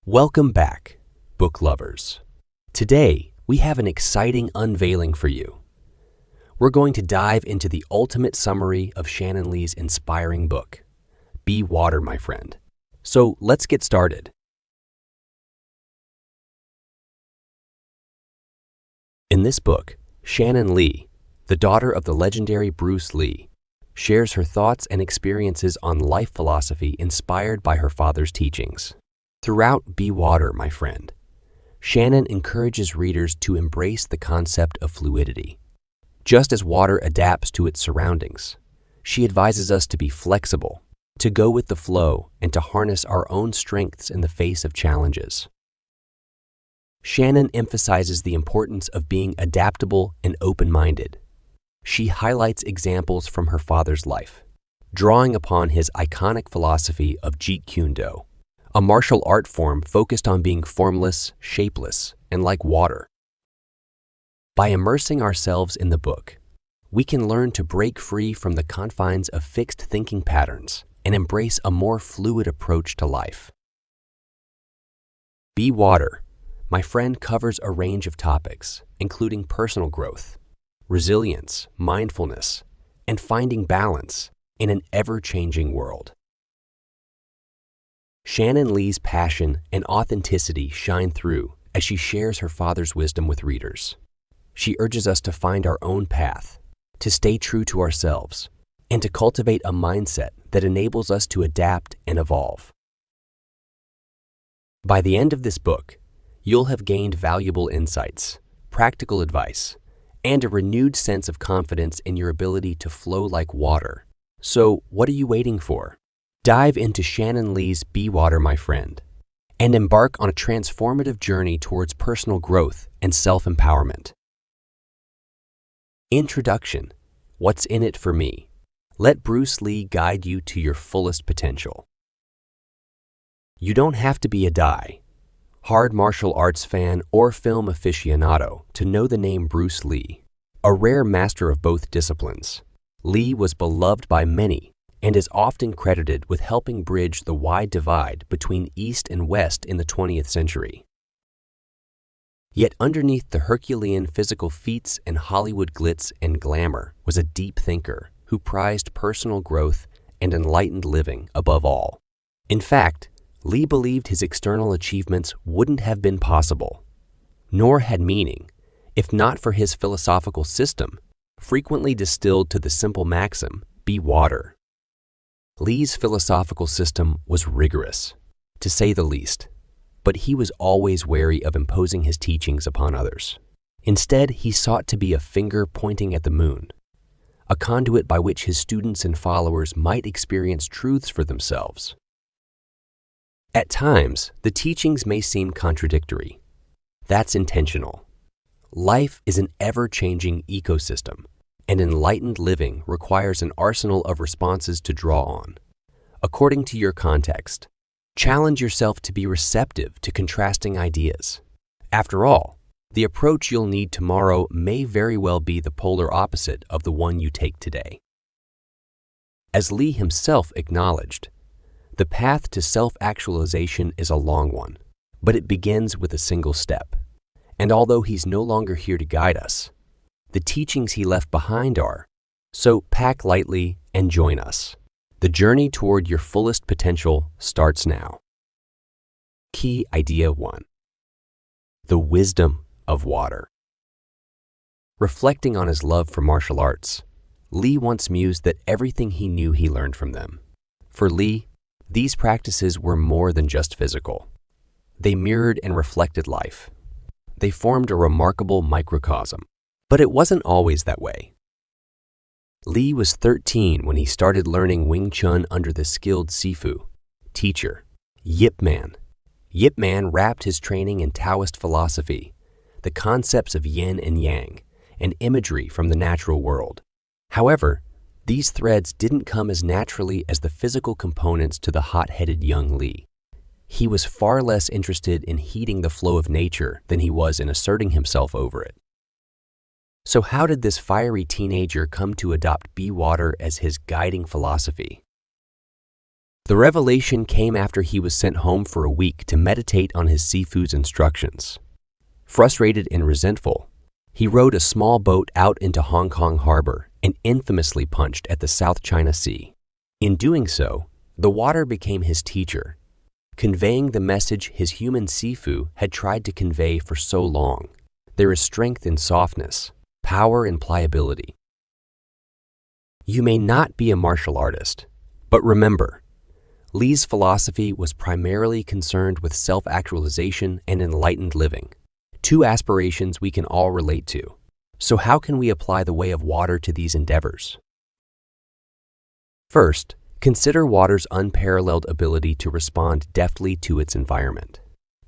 Welcome back, book lovers. Today, we have an exciting unveiling for you. We're going to dive into the ultimate summary of Shannon Lee's inspiring book, Be Water, My Friend. So let's get started. In this book, Shannon Lee, the daughter of the legendary Bruce Lee, shares her thoughts and experiences on life philosophy inspired by her father's teachings. Throughout Be Water, My Friend, Shannon encourages readers to embrace the concept of fluidity. Just as water adapts to its surroundings, she advises us to be flexible, to go with the flow, and to harness our own strengths in the face of challenges. Shannon emphasizes the importance of being adaptable and open-minded. She highlights examples from her father's life, drawing upon his iconic philosophy of Jeet Kune Do, a martial art form focused on being formless, shapeless, and like water. By immersing ourselves in the book, we can learn to break free from the confines of fixed thinking patterns and embrace a more fluid approach to life. Be Water, My Friend covers a range of topics, including personal growth, resilience, mindfulness, and finding balance in an ever-changing world. Shannon Lee's passion and authenticity shine through as she shares her father's wisdom with readers. She urges us to find our own path, to stay true to ourselves, and to cultivate a mindset that enables us to adapt and evolve. By the end of this book, you'll have gained valuable insights, practical advice, and a renewed sense of confidence in your ability to flow like water. So, what are you waiting for? Dive into Shannon Lee's Be Water, My Friend, and embark on a transformative journey towards personal growth and self-empowerment. Introduction. What's in it for me? Let Bruce Lee guide you to your fullest potential. You don't have to be a die-hard martial arts fan or film aficionado to know the name Bruce Lee. A rare master of both disciplines, Lee was beloved by many and is often credited with helping bridge the wide divide between East and West in the 20th century. Yet underneath the Herculean physical feats and Hollywood glitz and glamour was a deep thinker who prized personal growth and enlightened living above all. In fact, Lee believed his external achievements wouldn't have been possible, nor had meaning, if not for his philosophical system, frequently distilled to the simple maxim, be water. Lee's philosophical system was rigorous, to say the least, but he was always wary of imposing his teachings upon others. Instead, he sought to be a finger pointing at the moon, a conduit by which his students and followers might experience truths for themselves. At times, the teachings may seem contradictory. That's intentional. Life is an ever-changing ecosystem, and enlightened living requires an arsenal of responses to draw on. According to your context, challenge yourself to be receptive to contrasting ideas. After all, the approach you'll need tomorrow may very well be the polar opposite of the one you take today. As Lee himself acknowledged, the path to self-actualization is a long one, but it begins with a single step. And although he's no longer here to guide us, the teachings he left behind are, so pack lightly and join us. The journey toward your fullest potential starts now. Key Idea 1. The wisdom of water. Reflecting on his love for martial arts, Lee once mused that everything he knew he learned from them. For Lee, these practices were more than just physical. They mirrored and reflected life. They formed a remarkable microcosm. But it wasn't always that way. Lee was 13 when he started learning Wing Chun under the skilled Sifu, teacher, Yip Man. Yip Man wrapped his training in Taoist philosophy, the concepts of yin and yang, and imagery from the natural world. However, these threads didn't come as naturally as the physical components to the hot-headed young Lee. He was far less interested in heeding the flow of nature than he was in asserting himself over it. So how did this fiery teenager come to adopt Be Water as his guiding philosophy? The revelation came after he was sent home for a week to meditate on his sifu's instructions. Frustrated and resentful, he rowed a small boat out into Hong Kong harbor and infamously punched at the South China Sea. In doing so, the water became his teacher, conveying the message his human sifu had tried to convey for so long. There is strength in softness, power in pliability. You may not be a martial artist, but remember, Lee's philosophy was primarily concerned with self-actualization and enlightened living, two aspirations we can all relate to. So how can we apply the way of water to these endeavors? First, consider water's unparalleled ability to respond deftly to its environment.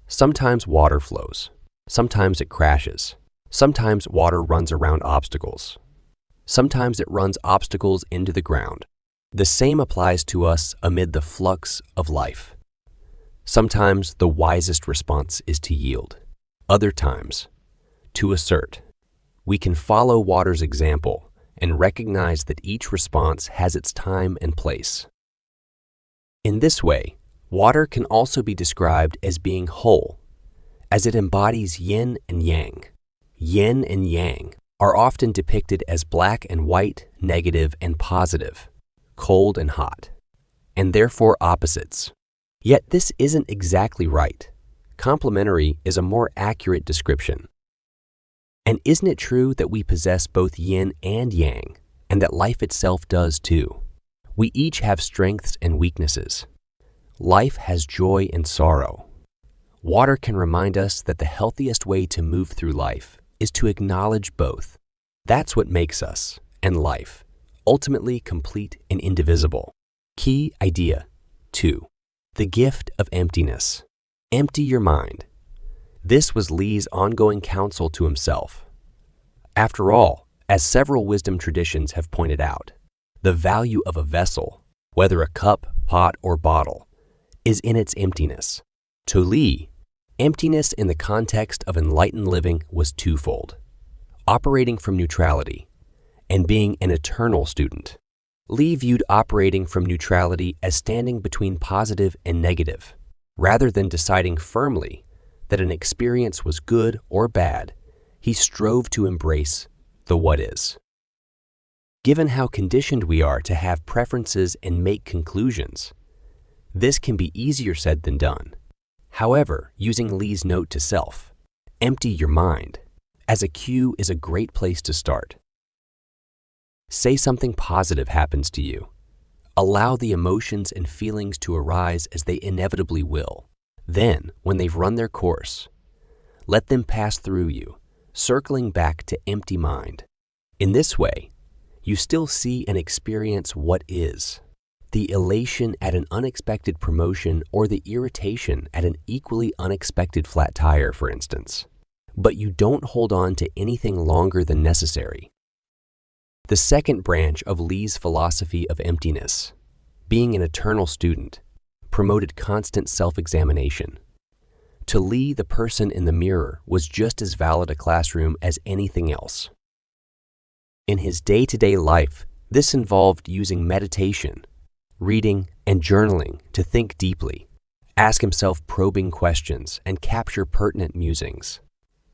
Sometimes water flows, sometimes it crashes, sometimes water runs around obstacles, sometimes it runs obstacles into the ground. The same applies to us amid the flux of life. Sometimes the wisest response is to yield, other times to assert. We can follow water's example and recognize that each response has its time and place. In this way, water can also be described as being whole, as it embodies yin and yang. Yin and yang are often depicted as black and white, negative and positive, cold and hot, and therefore opposites. Yet this isn't exactly right. Complementary is a more accurate description. And isn't it true that we possess both yin and yang, and that life itself does too? We each have strengths and weaknesses. Life has joy and sorrow. Water can remind us that the healthiest way to move through life is to acknowledge both. That's what makes us, and life, ultimately complete and indivisible. Key idea 2. The gift of emptiness. Empty your mind. This was Lee's ongoing counsel to himself. After all, as several wisdom traditions have pointed out, the value of a vessel, whether a cup, pot, or bottle, is in its emptiness. To Lee, emptiness in the context of enlightened living was twofold: operating from neutrality and being an eternal student. Lee viewed operating from neutrality as standing between positive and negative. Rather than deciding firmly that an experience was good or bad, he strove to embrace the what is. Given how conditioned we are to have preferences and make conclusions, this can be easier said than done. However, using Lee's note to self, empty your mind, as a cue is a great place to start. Say something positive happens to you. Allow the emotions and feelings to arise as they inevitably will. Then, when they've run their course, let them pass through you, circling back to empty mind. In this way, you still see and experience what is. The elation at an unexpected promotion or the irritation at an equally unexpected flat tire, for instance. But you don't hold on to anything longer than necessary. The second branch of Lee's philosophy of emptiness, being an eternal student, promoted constant self-examination. To Lee, the person in the mirror was just as valid a classroom as anything else. In his day-to-day life, this involved using meditation, reading, and journaling to think deeply, ask himself probing questions, and capture pertinent musings.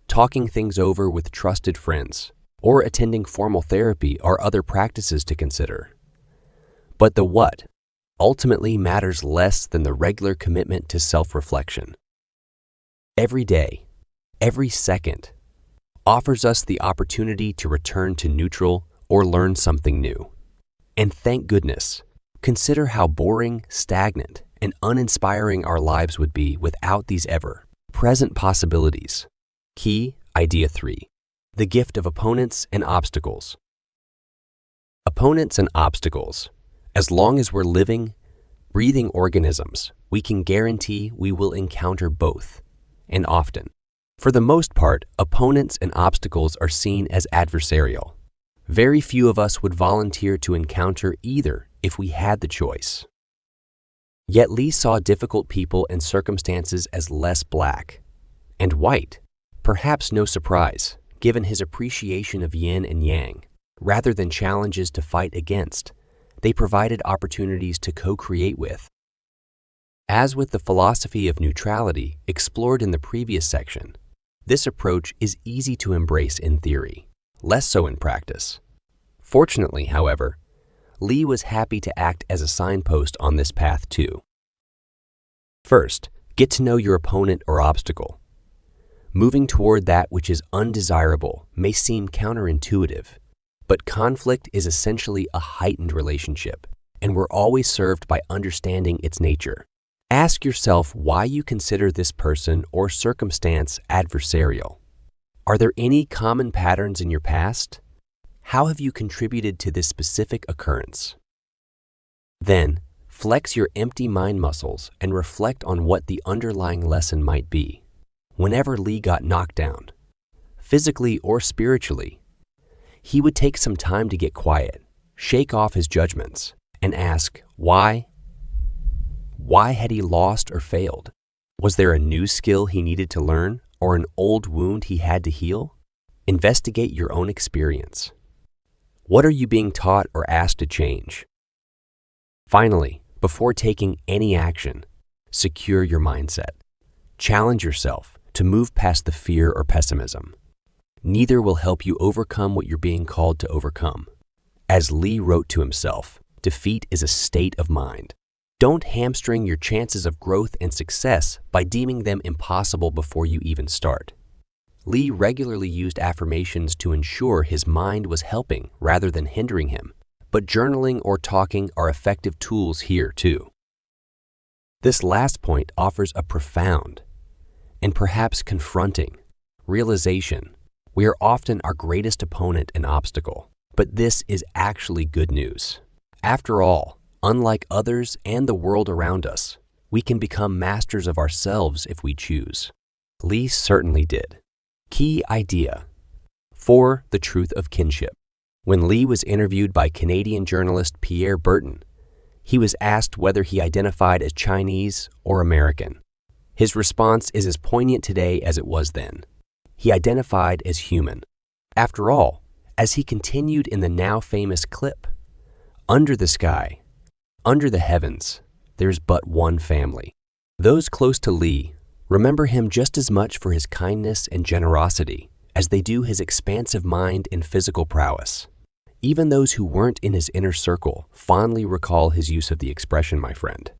Talking things over with trusted friends, or attending formal therapy are other practices to consider. But the what ultimately matters less than the regular commitment to self-reflection. Every day, every second, offers us the opportunity to return to neutral or learn something new. And thank goodness, consider how boring, stagnant, and uninspiring our lives would be without these ever-present possibilities. Key idea 3. The gift of opponents and obstacles. Opponents and obstacles. As long as we're living, breathing organisms, we can guarantee we will encounter both, and often. For the most part, opponents and obstacles are seen as adversarial. Very few of us would volunteer to encounter either if we had the choice. Yet Lee saw difficult people and circumstances as less black and white. Perhaps no surprise, given his appreciation of yin and yang. Rather than challenges to fight against, they provided opportunities to co-create with. As with the philosophy of neutrality explored in the previous section, this approach is easy to embrace in theory, less so in practice. Fortunately, however, Lee was happy to act as a signpost on this path too. First, get to know your opponent or obstacle. Moving toward that which is undesirable may seem counterintuitive, but conflict is essentially a heightened relationship, and we're always served by understanding its nature. Ask yourself why you consider this person or circumstance adversarial. Are there any common patterns in your past? How have you contributed to this specific occurrence? Then, flex your empty mind muscles and reflect on what the underlying lesson might be. Whenever Lee got knocked down, physically or spiritually, he would take some time to get quiet, shake off his judgments, and ask, why? Why had he lost or failed? Was there a new skill he needed to learn or an old wound he had to heal? Investigate your own experience. What are you being taught or asked to change? Finally, before taking any action, secure your mindset. Challenge yourself to move past the fear or pessimism. Neither will help you overcome what you're being called to overcome. As Lee wrote to himself, defeat is a state of mind. Don't hamstring your chances of growth and success by deeming them impossible before you even start. Lee regularly used affirmations to ensure his mind was helping rather than hindering him, but journaling or talking are effective tools here too. This last point offers a profound and perhaps confronting realization. We are often our greatest opponent and obstacle, but this is actually good news. After all, unlike others and the world around us, we can become masters of ourselves if we choose. Lee certainly did. Key idea. 4. The truth of kinship. When Lee was interviewed by Canadian journalist Pierre Berton, he was asked whether he identified as Chinese or American. His response is as poignant today as it was then. He identified as human. After all, as he continued in the now famous clip, under the sky, under the heavens, there's but one family. Those close to Lee remember him just as much for his kindness and generosity as they do his expansive mind and physical prowess. Even those who weren't in his inner circle fondly recall his use of the expression, my friend.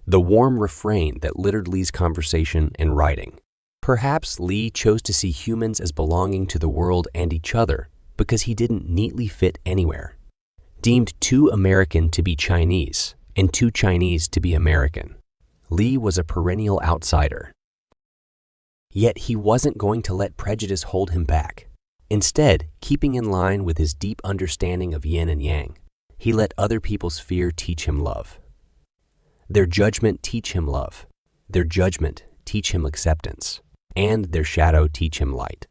The warm refrain that littered Lee's conversation and writing. Perhaps Lee chose to see humans as belonging to the world and each other because he didn't neatly fit anywhere. Deemed too American to be Chinese and too Chinese to be American, Lee was a perennial outsider. Yet he wasn't going to let prejudice hold him back. Instead, keeping in line with his deep understanding of yin and yang, he let other people's fear teach him love. Their judgment teach him love. Their judgment teach him acceptance. And their shadow teach him light.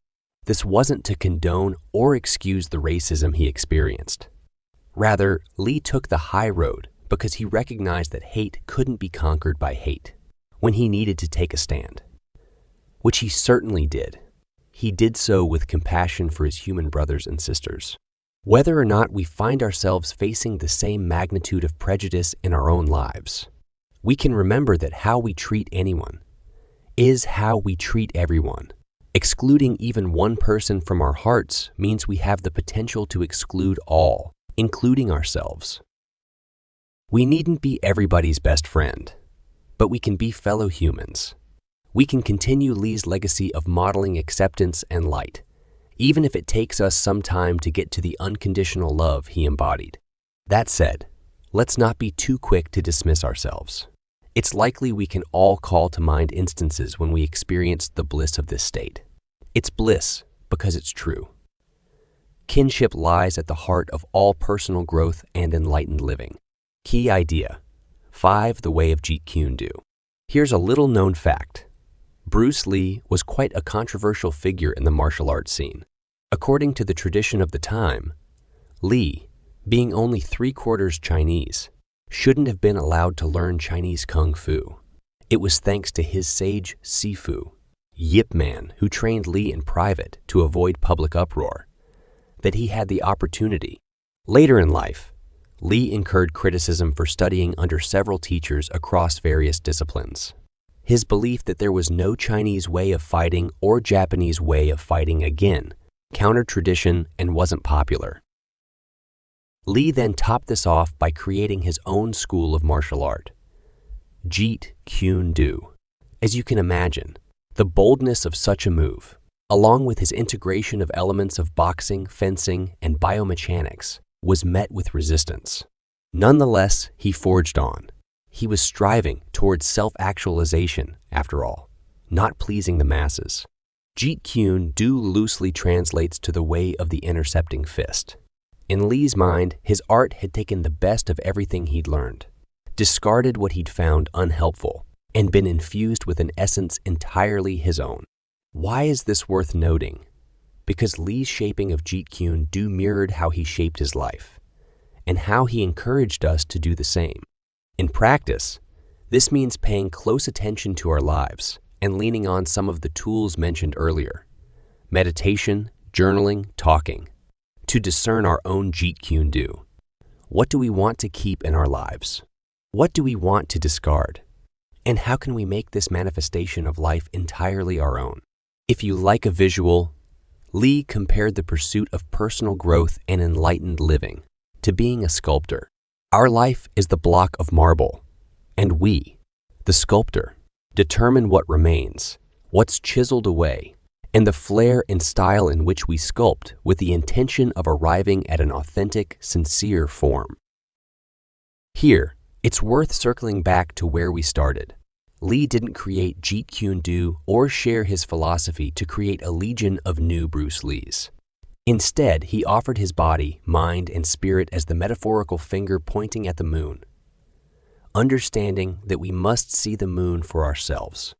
This wasn't to condone or excuse the racism he experienced. Rather, Lee took the high road because he recognized that hate couldn't be conquered by hate when he needed to take a stand, which he certainly did. He did so with compassion for his human brothers and sisters. Whether or not we find ourselves facing the same magnitude of prejudice in our own lives, we can remember that how we treat anyone is how we treat everyone. Excluding even one person from our hearts means we have the potential to exclude all, including ourselves. We needn't be everybody's best friend, but we can be fellow humans. We can continue Lee's legacy of modeling acceptance and light, even if it takes us some time to get to the unconditional love he embodied. That said, let's not be too quick to dismiss ourselves. It's likely we can all call to mind instances when we experienced the bliss of this state. It's bliss because it's true. Kinship lies at the heart of all personal growth and enlightened living. Key idea. 5. The way of Jeet Kune Do. Here's a little-known fact. Bruce Lee was quite a controversial figure in the martial arts scene. According to the tradition of the time, Lee, being only 3/4 Chinese, shouldn't have been allowed to learn Chinese Kung Fu. It was thanks to his sage Sifu, Yip Man, who trained Lee in private to avoid public uproar, that he had the opportunity. Later in life, Lee incurred criticism for studying under several teachers across various disciplines. His belief that there was no Chinese way of fighting or Japanese way of fighting again countered tradition and wasn't popular. Lee then topped this off by creating his own school of martial art, Jeet Kune Do. As you can imagine, the boldness of such a move, along with his integration of elements of boxing, fencing, and biomechanics, was met with resistance. Nonetheless, he forged on. He was striving towards self-actualization, after all, not pleasing the masses. Jeet Kune Do loosely translates to the way of the intercepting fist. In Lee's mind, his art had taken the best of everything he'd learned, discarded what he'd found unhelpful, and been infused with an essence entirely his own. Why is this worth noting? Because Lee's shaping of Jeet Kune Do mirrored how he shaped his life, and how he encouraged us to do the same. In practice, this means paying close attention to our lives and leaning on some of the tools mentioned earlier: meditation, journaling, talking, to discern our own Jeet Kune Do. What do we want to keep in our lives? What do we want to discard? And how can we make this manifestation of life entirely our own? If you like a visual, Lee compared the pursuit of personal growth and enlightened living to being a sculptor. Our life is the block of marble, and we, the sculptor, determine what remains, what's chiseled away, and the flair and style in which we sculpt with the intention of arriving at an authentic, sincere form. Here, it's worth circling back to where we started. Lee didn't create Jeet Kune Do or share his philosophy to create a legion of new Bruce Lees. Instead, he offered his body, mind, and spirit as the metaphorical finger pointing at the moon, understanding that we must see the moon for ourselves.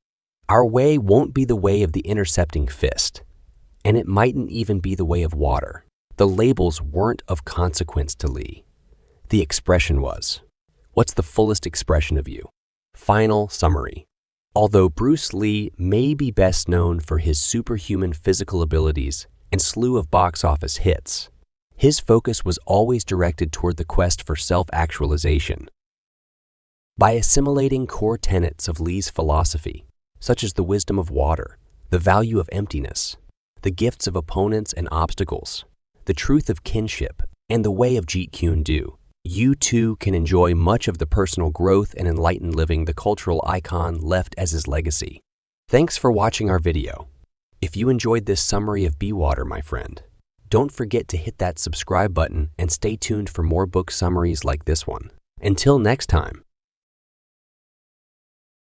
Our way won't be the way of the intercepting fist, and it mightn't even be the way of water. The labels weren't of consequence to Lee. The expression was. What's the fullest expression of you? Final summary. Although Bruce Lee may be best known for his superhuman physical abilities and slew of box office hits, his focus was always directed toward the quest for self-actualization. By assimilating core tenets of Lee's philosophy, such as the wisdom of water, the value of emptiness, the gifts of opponents and obstacles, the truth of kinship, and the way of Jeet Kune Do, you too can enjoy much of the personal growth and enlightened living the cultural icon left as his legacy. Thanks for watching our video. If you enjoyed this summary of Be Water, my friend, don't forget to hit that subscribe button and stay tuned for more book summaries like this one. Until next time.